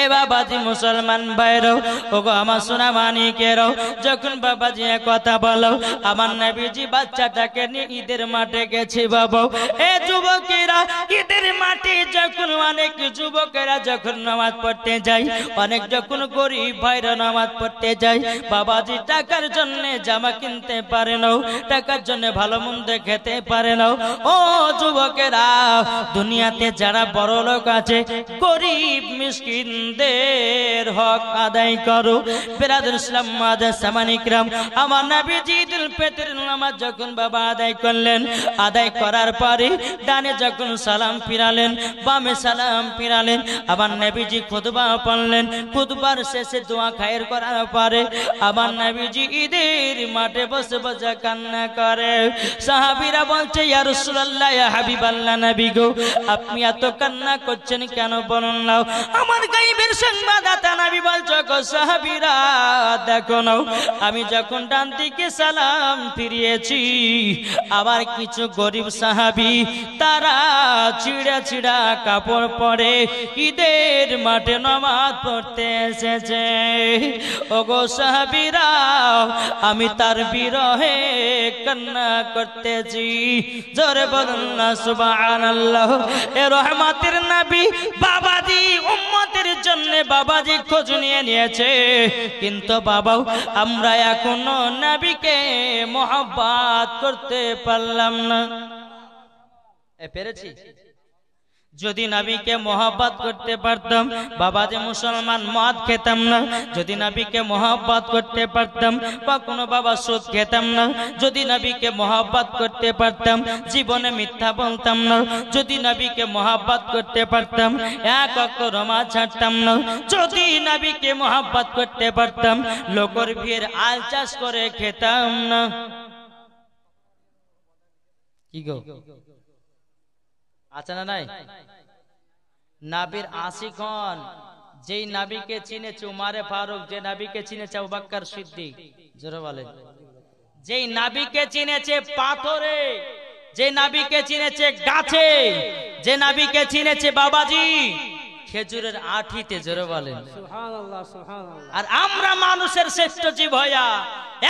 S1: এ বাবাজি মুসলমান ভাইরাও, ওগো আমার সোনা মানিকেরাও, যখন বাবাজি কথা বলো, আমার নবীজি বাচ্চাটাকে নিয়ে ঈদের মাঠে গেছে বাবা। এ যুবকেরা ঈদের মাঠে যখন অনেক যুবকেরা যখন নামাজ পড়তে যায়, অনেক যখন গরিব ভাইরা নামাজ পড়তে যায়, বাবাজি টাকার জন্য জামা কিনতে পারে না, টাকার জন্য ভালো মন্দ খেতে পারে না। ও যুবকেরা, দুনিয়াতে যারা বড় লোক আছে, গরিব মিসকিন দের হক আদায় করো। বিরাদর ইসলাম মাদার সামানিকরাম, আমার নবীজি ঈদুল ফিতরের নামাজ যখন বাবা আদায় করলেন, আদায় করার পরে ডানে যখন সালাম ফিরালেন, বামে সালাম ফিরালেন, আমার নবীজি খুতবা পড়লেন। খুতবার শেষে দোয়া খায়ের করার পরে আমার নবীজি ঈদের মাঠে বসে বসে কান্না করে। সাহাবীরা বলছে ইয়া রাসূলুল্লাহ, ইয়া হাবিবাল্লাহ নবী গো, আপনি এত কান্না করছেন কেন বলুন না? আমার গায়েবের সংবাদদাতা নবী বলছে গো সাহাবীরা দেখো না, আমি যখন ডান দিকে সালাম ফিরিয়েছি, আবার কিছু গরিব সাহাবী তারা ছিঁড়া ছিঁড়া কাপড় পরে ঈদের মাঠে নামাজ পড়তে এসেছে। ওগো সাহাবীরা, আমি তার বিরহে কান্না করতেছি। জোরে বলুন না সুবহানাল্লাহ। এ রহমতের নবী বাবাজি উম্মতের উম্মতের জন্য বাবাজি খোঁজ নিয়ে নিয়েছে, কিন্তু বাবাও আমরা এখনো নবীকে মোহাব্বত করতে পারলাম না। পেরেছি? যদি নবীকে মোহাব্বত করতে পারতাম বাবাজি মুসলমান মদ খেতাম না। যদি নবীকে মোহাব্বত করতে পারতাম কখনো বাবা সুদ খেতাম না। যদি নবীকে মোহাব্বত করতে পারতাম জীবনে মিথ্যা বলতাম না। যদি নবীকে মোহাব্বত করতে পারতাম এক ওয়াক্ত নামাজ ছাড়তাম না। যদি নবীকে মোহাব্বত করতে পারতাম লোকের ভিড় আল চাষ করে খেতাম না। কি গো আছে না নাই? নবীর আশিক হন, যেই নবীকে চিনেছে উমারে ফারুক, যে নবীকে চিনেছে আবু বকর সিদ্দিক, জোরে বলেন। যেই নবীকে চিনেছে পাথরে, যে নবীকে চিনেছে গাছে, যে নবীকে চিনেছে বাবাজি খেজুরের আঠিতে, জোরে বলেন
S3: সুবহানাল্লাহ সুবহানাল্লাহ।
S1: আর আমরা মানুষের শ্রেষ্ঠ জীব হইয়া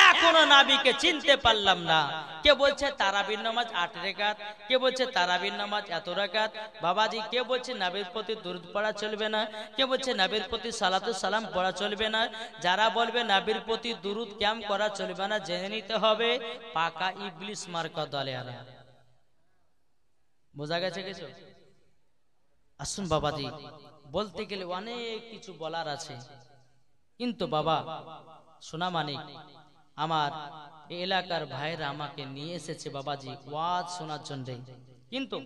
S1: এখনো নবীকে চিনতে পারলাম না। কে বলছে তারাবির নামাজ 8 রাকাত, কে বলছে তারাবির নামাজ এত রাকাত। বাবাজি কে বলছে নবীর প্রতি দুরূদ পড়া চলবে না, কে বলছে নবীর প্রতি সালাতুস সালাম পড়া চলবে না। যারা বলবে নবীর প্রতি দুরূদ ক্যাম করা চলবে না, জেনে নিতে হবে পাকা ইবলিস মার্কা দলে আনা। বোঝা গেছে কিছু? আসুন বাবাজি, বলতে গেলে অনেক কিছু বলার আছে, কিন্তু বাবা সোনা মানিক আমার এই এলাকার ভাইরা আমাকে নিয়ে এসেছে বাবাজি ওয়াজ শোনার জন্য। কিন্তু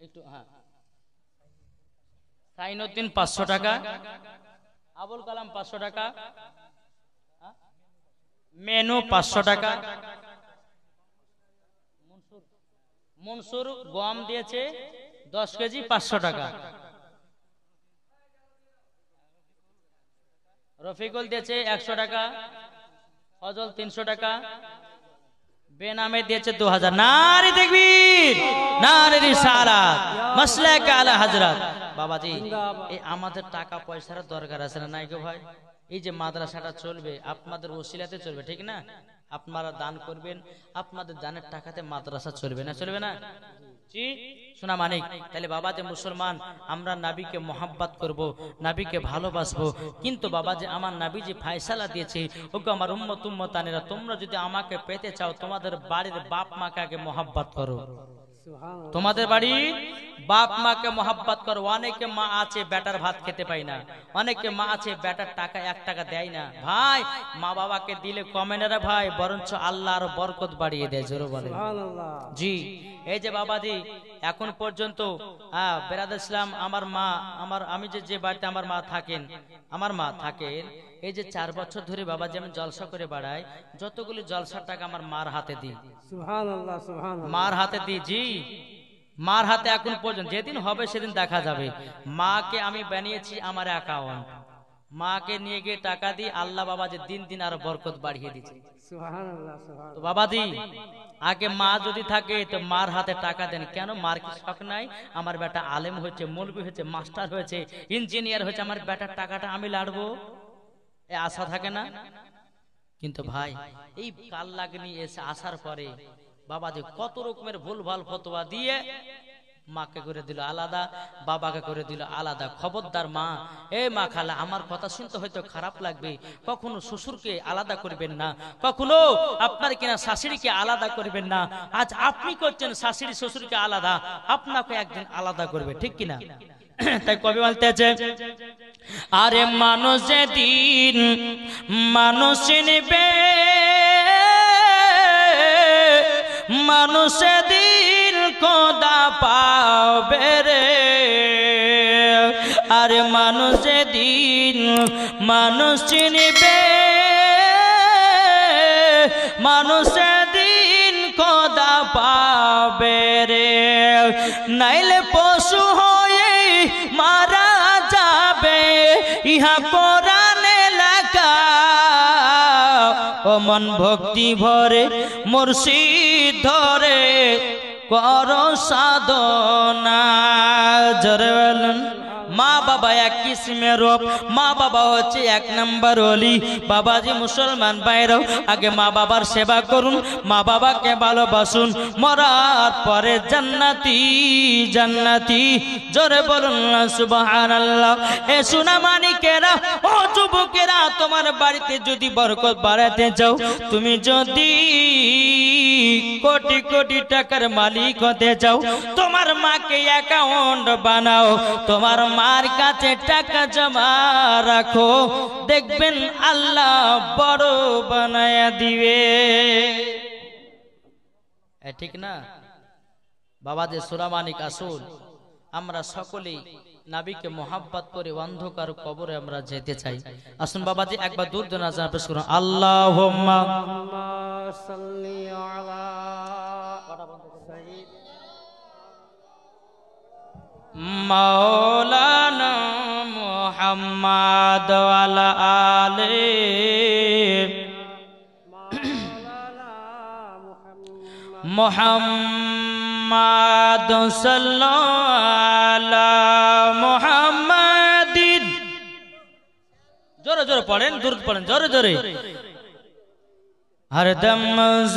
S1: একটু সাইনুদ্দিন 500 টাকা, আবুল কালাম 500 টাকা, মেনু 500 টাকা, মনসুর গম দিয়েছে 10 কেজি 500 টাকা, রফিকুল দিয়েছে 100 টাকা, ফজল 300 টাকা, বেনামে দিয়েছে 2000। নারে তাকবীর, নারে রিসালাত, মাসলাক আলা হযরত। বাবাজি এই আমাদের টাকা পয়সার দরকার আছে না নাই গো ভাই? এই যে মাদ্রাসাটা চলবে আপনাদের ওসিলাতে চলবে, ঠিক না? আপনারা দান করবেন, আপনাদের দানের টাকাতে মাদ্রাসা চলবে না, চলবে না? জি সোনা মানিক, তাহলে বাবা যে মুসলমান আমরা নবীকে মোহাব্বত করব, নবীকে ভালোবাসবো, কিন্তু বাবা যে আমার নবী যে ফয়সালা দিয়েছে, ওগো আমার উম্মত উম্মতানেরা, তোমরা যদি আমাকে পেতে চাও তোমাদের বাড়ির বাপ মাকে আগে মোহাব্বত করো। তোমাদের বাড়ি বাপ মাকে মোহাব্বত করো। অনেকে মা আছে বেটার ভাত খেতে পায় না, অনেকে মা আছে বেটার টাকা 1 টাকা দেয় না। ভাই মা বাবাকে দিলে কমে না রে ভাই, বরঞ্চ আল্লাহ আরো বরকত বাড়িয়ে দেয়, জোরে বলে জি। এই যে বাবাজি এখন পর্যন্ত বেরাদার ইসলাম আমার মা, আমি যে বাড়িতে আমার মা থাকেন, এই যে 4 বছর ধরে বাবাজি আমি জলসা করে বেড়াই, যতগুলি জলসার টাকা আমার মার হাতে দিই। সুবহানাল্লাহ সুবহানাল্লাহ, মার হাতে দিই জি, মার হাতে এখন পর্যন্ত। যেদিন হবে সেদিন দেখা যাবে। মাকে আমি বানিয়েছি আমার অ্যাকাউন্ট, মাকে নিয়ে গিয়ে টাকা দিই, আল্লাহ বাবা যে দিন দিন আরো বরকত বাড়িয়ে দিচ্ছে। সুবহানাল্লাহ সুবহানাল্লাহ। তো বাবাজি আগে মা যদি থাকে তো মার হাতে টাকা দেন। কেন? মার কি শখ নাই? আমার বেটা আলেম হয়েছে, মৌলবি হয়েছে, মাস্টার হয়েছে, ইঞ্জিনিয়ার হয়েছে, আমার বেটার টাকাটা আমি লাড়বো, এ আশা থাকে না? কিন্তু ভাই এই কাল লাগনি এসে আসার পরে বাবাজি কত রকমের ভুলভাল ফতোয়া দিয়ে মাকে করে দিল আলাদা, বাবাকে করে দিল আলাদা। খবরদার মা, এ মা খালা, আমার কথা শুনতে হয়তো খারাপ লাগবে, কখনো শ্বশুরকে আলাদা করবেন না, কখনো আপনার কিনা শাশুড়িকে আলাদা করবেন না। আজ আপনি করছেন শাশুড়ি শ্বশুরকে আলাদা, আপনাকে একদিন আলাদা করবে, ঠিক কিনা? তাই কবি বলতে আছে, আরে মানুষ যেদিন মানুষ চিনবে, মানুষ দিন খোদা পাবে রে। আরে মানুষ যেদিন মানুষ চিনবে, মানুষ দিন খোদা পাবে রে। নাইলে পশু হয়ে মারা যাবে, ইহা কোরআনে লেখা। ও মন ভক্তি ভরে মুর্শিদ ধরে কর সাধনা, জোরে বলুন মা বাবা এক কিসমের রূপ, মা বাবা হচ্ছে এক নাম্বার ওলি। বাবাজি মুসলমান ভাইরাও আগে মা বাবার সেবা করুন, মা বাবাকে ভালোবাসুন, মরার পরে জান্নাতি জান্নাতি। জোরে বলুন না সুবহানাল্লাহ। এ সোনা মানিকেরা, ও যুবকেরা, তোমার বাড়িতে যদি বরকত বাড়াতে যাও, তুমি যদি কোটি কোটি টাকার মালিক হতে যাও, তোমার মাকে অ্যাকাউন্ট বানাও, তোমার মার কাছে টাকা জমা রাখো, দেখবেন আল্লাহ বড় বানায়া দিবে। ঠিক না বাবাজি? সূরা মানিক আসুন, আমরা সকলেই নবীকে মোহাব্বত করে অন্ধকার কবরে আমরা যেতে চাই। আসুন বাবাজি একবার দূর দরাজ পেশ করুন। আল্লাহুম্মা
S3: সাল্লি আলা
S1: মাওলানা মুহাম্মদ ওয়ালা আলে মুহাম্মদ সাল্লাল্লাহু মুহাম্মাদিন। জোরে জোরে পড়েন, দুরূদ পড়েন জোরে জোরে। হরদম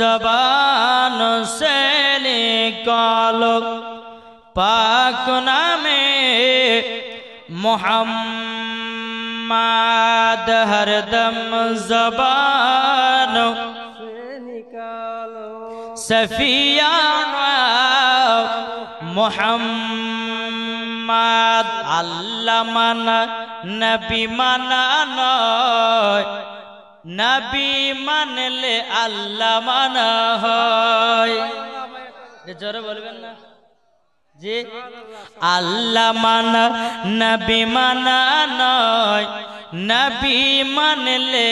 S1: জবান সে নিকালো পাক নামে মুহাম্মদ, হরদম জবান সফিয়ানা মুহাম্মদ। আল্লাহ মানা নবী মানা নয়, নবী মানলে আল্লাহ মানা হয়। জোরে বলবেন না জি? আল্লাহ মানা নবী মানা নয়, নবী মানলে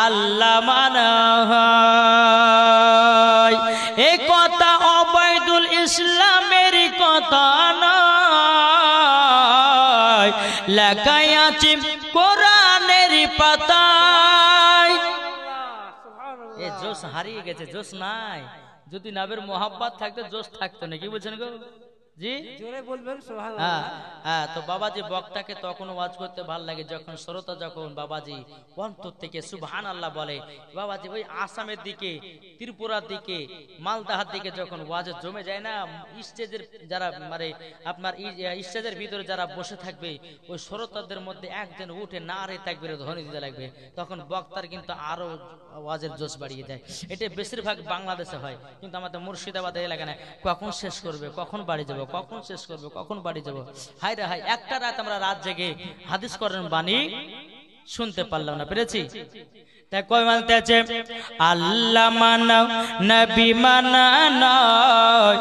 S1: আল্লাহ মানা হয়। এ কথা ওবায়দুল ইসলামের কথা নয়, লেখা আছে কোরআনের পাতায়। এ জোশ হারিয়ে গেছে, জোশ নাই। যদি নবীর মোহাব্বত থাকতো জোশ থাকতো না। কি বলছেন গো জি?
S3: জোরে বলবেন সুবহানাল্লাহ।
S1: হ্যাঁ হ্যাঁ। তো বাবাজি বক্তাকে তখন ওয়াজ করতে ভালো লাগে যখন শ্রোতা যখন বাবাজি অন্তর থেকে সুবহানাল্লাহ বলে। বাবাজি ওই আসামের দিকে, ত্রিপুরার দিকে, মালদাহার দিকে যখন ওয়াজে জমে যায় না, স্টেজের যারা মানে আপনার স্টেজের ভিতরে যারা বসে থাকবে, ওই শ্রোতাদের মধ্যে একজন উঠে নারে তাকবীরের ধ্বনি দিতে লাগবে, তখন বক্তার কিন্তু আরো ওয়াজের জোশ বাড়িয়ে দেয়। এটা বেশিরভাগ বাংলাদেশে হয়, কিন্তু আমাদের মুর্শিদাবাদের এলাকা না। কখন শেষ করবে, কখন বাড়ি যাবো, কখন শেষ করবে, কখন বাড়ি যাবো। হায় রে হায়, একটা রাত আমরা রাত জেগে হাদিস করেন বাণী শুনতে পারলাম না, পেরেছি? তাই কই মানতে আছে আল্লাহ মানা নবী মানা নয়,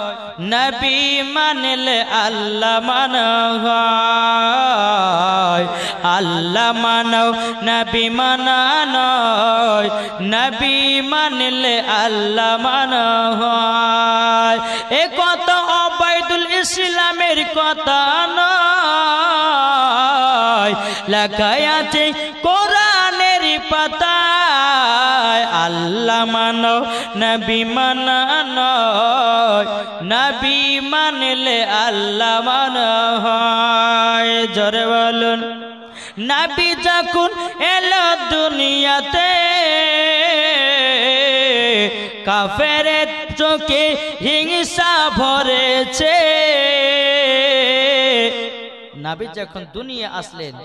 S1: নবী মানলে আল্লাহ মানা হয়। আল্লাহ মানাও নবী মানা নয়, নবী মানলে আল্লাহ মানা হয়। এ কথা ওবায়দুল ইসলামের কথা নয়, লেখা আছে কোরআনের পাতায়। আল্লাহ মানো নবী মানা নয়, নবী মানলে আল্লাহ মানা হয়। জোরে বলুন। নবী যখন এলো দুনিয়াতে, কাফেরের চোখে হিংসা ভরেছে। নবী যখন দুনিয়া আসলেন,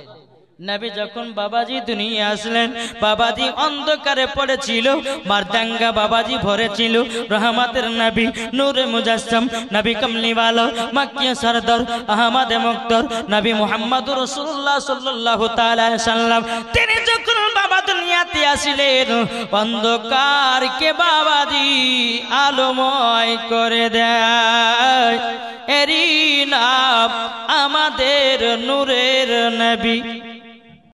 S1: নবী যখন বাবাজি দুনিয়া আসলেন, বাবাজি অন্ধকারে পড়েছিল, মারদাঙ্গা বাবাজি ভরেছিল। রহমতের নবী, নূরে মুজাসসাম, নবী কমলিওয়ালা, মক্কি সরদার, আহমদে মুক্তার, নবী মুহাম্মদুর রাসূলুল্লাহ সাল্লাল্লাহু তাআলা আলাইহি সাল্লাম, তিনি যখন বাবা দুনিয়াতে আসিলেন, অন্ধকারকে বাবাজি আলোময় করে দেয়। এরই নাম আমাদের নূরের নবী।